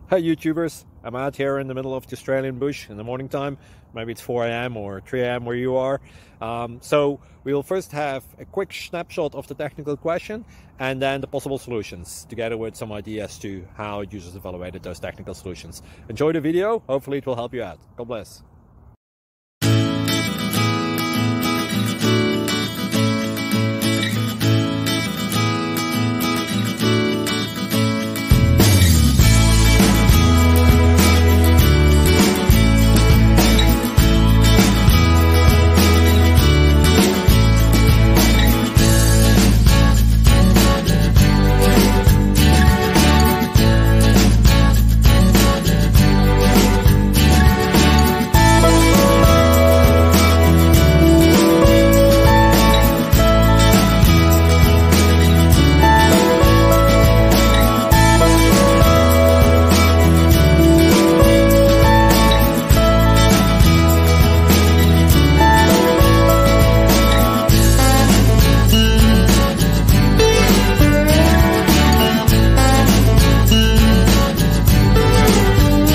Hi YouTubers, I'm out here in the middle of the Australian bush in the morning time. Maybe it's 4 a.m. or 3 a.m. where you are. So we will first have a quick snapshot of the technical question and then the possible solutions, together with some ideas to how users evaluated those technical solutions. Enjoy the video, hopefully it will help you out. God bless.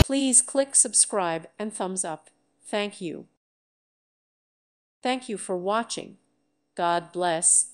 Please click subscribe and thumbs up. Thank you. Thank you for watching. God bless.